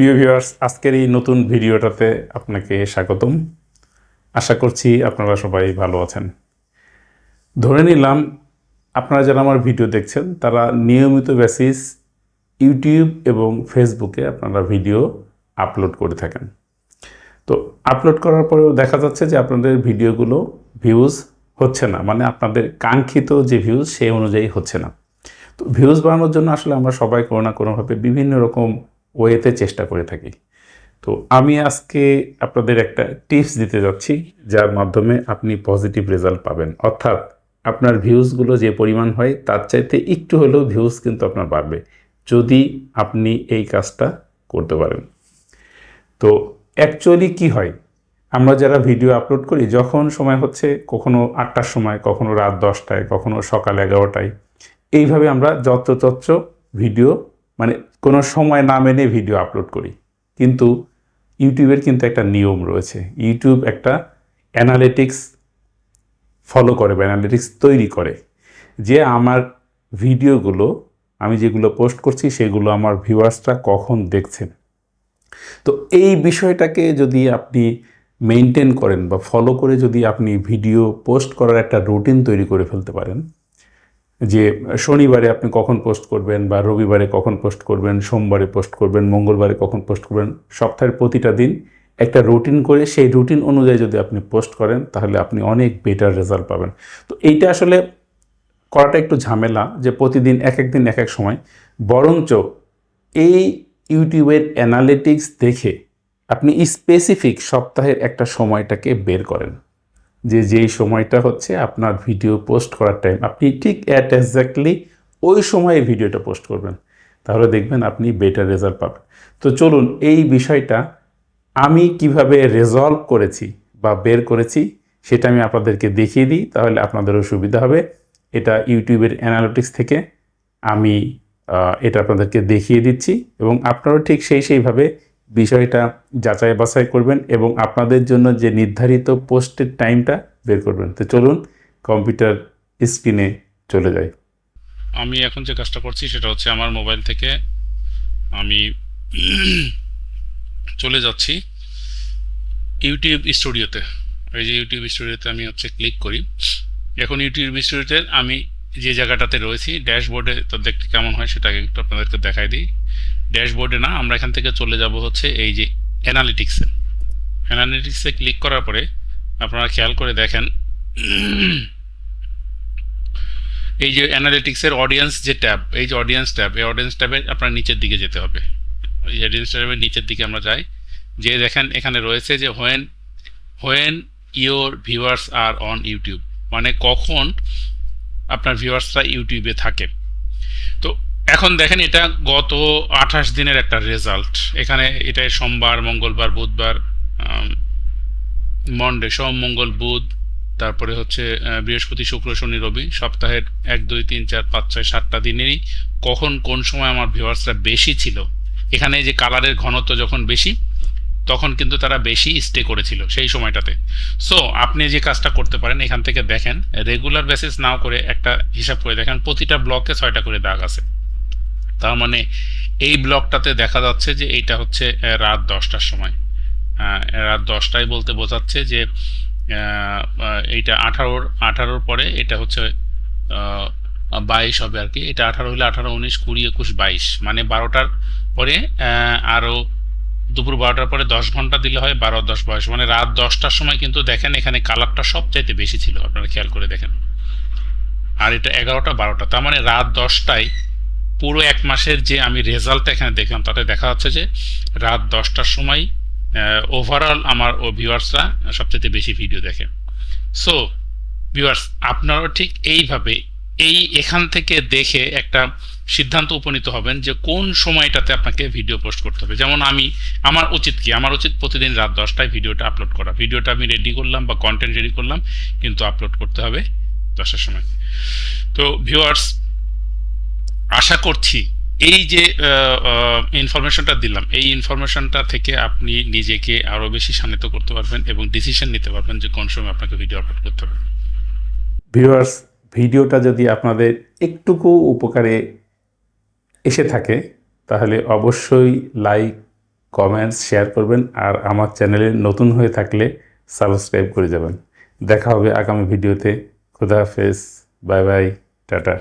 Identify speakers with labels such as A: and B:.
A: প্রিয় ভিউয়ার্স, আজকের এই নতুন ভিডিওটাতে আপনাকে স্বাগতম। আশা করছি আপনারা সবাই ভালো আছেন। ধরে নিলাম আপনারা যারা আমার ভিডিও দেখছেন তারা নিয়মিত বেসিস ইউটিউব এবং ফেসবুকে আপনারা ভিডিও আপলোড করে থাকেন। তো আপলোড করার পরেও দেখা যাচ্ছে যে আপনাদের ভিডিওগুলো ভিউজ হচ্ছে না, মানে আপনাদের কাঙ্ক্ষিত যে ভিউজ সেই অনুযায়ী হচ্ছে না। তো ভিউজ বাড়ানোর জন্য আসলে আমরা সবাই কোনো না কোনোভাবে বিভিন্ন রকম ওয়েতে চেষ্টা করে থাকি। তো আমি আজকে আপনাদের একটা টিপস দিতে যাচ্ছি যার মাধ্যমে আপনি পজিটিভ রেজাল্ট পাবেন, অর্থাৎ আপনার ভিউজগুলো যে পরিমাণ হয় তার চাইতে একটু হলেও ভিউজ কিন্তু আপনার বাড়বে যদি আপনি এই কাজটা করতে পারেন। তো অ্যাকচুয়ালি কি হয়, আমরা যারা ভিডিও আপলোড করি যখন সময় হচ্ছে কখনো 8টার সময়, কখনো রাত 10টায়, কখনো সকাল 11টায়, এইভাবে আমরা যত্রতত্র ভিডিও মানে কোনো সময় না মেনে ভিডিও আপলোড করি। কিন্তু ইউটিউবের কিন্তু একটা নিয়ম রয়েছে, ইউটিউব একটা অ্যানালিটিক্স ফলো করে বা অ্যানালিটিক্স তৈরি করে যে আমার ভিডিওগুলো আমি যেগুলো পোস্ট করছি সেগুলো আমার ভিউয়ার্সরা কখন দেখছেন। তো এই বিষয়টাকে যদি আপনি মেনটেন করেন বা ফলো করে যদি আপনি ভিডিও পোস্ট করার একটা রুটিন তৈরি করে ফেলতে পারেন, যে শনিবারে আপনি কখন পোস্ট করবেন বা রবিবারে কখন পোস্ট করবেন, সোমবারে পোস্ট করবেন, মঙ্গলবারে কখন পোস্ট করবেন, সপ্তাহের প্রতিটা দিন একটা রুটিন করে সেই রুটিন অনুযায়ী যদি আপনি পোস্ট করেন তাহলে আপনি অনেক বেটার রেজাল্ট পাবেন। তো এইটা আসলে করাটা একটু ঝামেলা যে প্রতিদিন এক এক দিন এক এক সময়, বরঞ্চ এই ইউটিউবের অ্যানালিটিক্স দেখে আপনি স্পেসিফিক সপ্তাহের একটা সময়টাকে বের করেন যে যেই সময়টা হচ্ছে আপনার ভিডিও পোস্ট করার টাইম, আপনি ঠিক এক্স্যাক্টলি ওই সময়ে ভিডিওটা পোস্ট করবেন, তাহলে দেখবেন আপনি বেটার রেজাল্ট পাবেন। তো চলুন এই বিষয়টা আমি কিভাবে রেজলভ করেছি বা বের করেছি সেটা আমি আপনাদেরকে দেখিয়ে দিই, তাহলে আপনাদেরও সুবিধা হবে। এটা ইউটিউবের অ্যানালিটিক্স থেকে আমি এটা আপনাদেরকে দেখিয়ে দিচ্ছি এবং আপনারাও ঠিক সেইভাবে বিষয়টা যাচাই বাছাই করবেন এবং আপনাদের জন্য যে নির্ধারিত পোস্টের টাইমটা বের করবেন। তো চলুন কম্পিউটার স্ক্রিনে চলে যাই।
B: আমি এখন যে কাজটা করছি সেটা হচ্ছে আমার মোবাইল থেকে আমি চলে যাচ্ছি ইউটিউব স্টুডিওতে। এই যে ইউটিউব স্টুডিওতে আমি ক্লিক করি। এখন ইউটিউব স্টুডিওতে আমি যে জায়গাটাতে রয়েছি ড্যাশবোর্ডে তো দেখতে কেমন হয় সেটা একটু আপনাদেরকে দেখাই দিই। ড্যাশবোর্ডে না, আমরা এখান থেকে চলে যাব এই যে অ্যানালিটিক্সে ক্লিক করার পরে আপনারা খেয়াল করে দেখেন এই যে অ্যানালিটিক্সের অডিয়েন্স যে ট্যাব, এই যে অডিয়েন্স ট্যাব, এই অডিয়েন্স ট্যাবে আপনার নিচের দিকে যেতে হবে। এই অডিয়েন্স ট্যাবের নিচের দিকে আমরা যাই, যে দেখেন এখানে রয়েছে যে when your viewers are on YouTube, মানে কখন আপনার ভিউয়ার্সরা ইউটিউবে থাকে। তো এখন দেখেন এটা গত 28 দিনের একটা রেজাল্ট। এখানে এটা সোমবার, মঙ্গলবার, বুধবার, মন্ডে, সোম, মঙ্গল, বুধ, তারপরে বৃহস্পতি, শুক্র, শনি, রবি, সপ্তাহের 1 2 3 4 5 6 7টা দিনেরই কখন কোন সময় আমার ভিউয়ার্সরা বেশি ছিল। এখানে যে কালারের ঘনত্ব যখন বেশি তখন কিন্তু তারা বেশি স্টে করেছিল সেই সময়টাতে। সো আপনি যে কাজটা করতে পারেন, এখান থেকে দেখেন রেগুলার বেসিস নাও করে একটা হিসাব করে দেখেন প্রতিটা ব্লকে 6টা করে দাগ আছে। তার মানে এই ব্লকটাতে দেখা যাচ্ছে যে এইটা হচ্ছে রাত 10টার সময়। রাত 10টায় বলতে বোঝাচ্ছে যে এইটা 18-18 পরে এটা হচ্ছে 22 হবে আর কি। এটা 18 হলে 18, 19, 20, 21, 22, মানে 12টার পরে আরও দুপুর 12টার পরে 10 ঘন্টা দিলে হয় 12 10 22, মানে রাত 10টার সময় কিন্তু দেখেন এখানে কালারটা সবচাইতে বেশি ছিল, আপনারা খেয়াল করে দেখেন। আর এটা 11টা 12টা, তার মানে রাত 10টায় পুরো এক মাসের যে আমি রেজাল্টটা এখানে দেখলাম তাতে দেখা যাচ্ছে যে রাত 10টার সময় ওভারঅল আমার ভিউয়ার্সরা সবচেয়ে বেশি ভিডিও দেখে। সো ভিউয়ার্স, আপনারাও ঠিক এইভাবে এখান থেকে দেখে একটা সিদ্ধান্ত উপনীত হবেন যে কোন সময়টাতে আপনাকে ভিডিও পোস্ট করতে হবে। যেমন আমার উচিত কি, আমার উচিত প্রতিদিন রাত 10টায় ভিডিওটা আপলোড করা। ভিডিওটা আমি রেডি করলাম বা কন্টেন্ট রেডি করলাম, কিন্তু আপলোড করতে হবে 10টার সময়। তো ভিউয়ার্স, আশা করছি এই যে ইনফরমেশনটা দিলাম, এই ইনফরমেশনটা থেকে আপনি নিজেকে আরও বেশি শানিত করতে পারবেন এবং ডিসিশন নিতে পারবেন যে কোন সময় আপনাকে ভিডিও আপলোড করতে হবে।
A: ভিউয়ার্স, ভিডিওটা যদি আপনাদের একটুকু উপকারে এসে থাকে তাহলে অবশ্যই লাইক, কমেন্টস শেয়ার করবেন, আর আমার চ্যানেলে নতুন হয়ে থাকলে সাবস্ক্রাইব করে যাবেন। দেখা হবে আগামী ভিডিওতে। খুদা হাফেজ, বাই বাই, টাটা।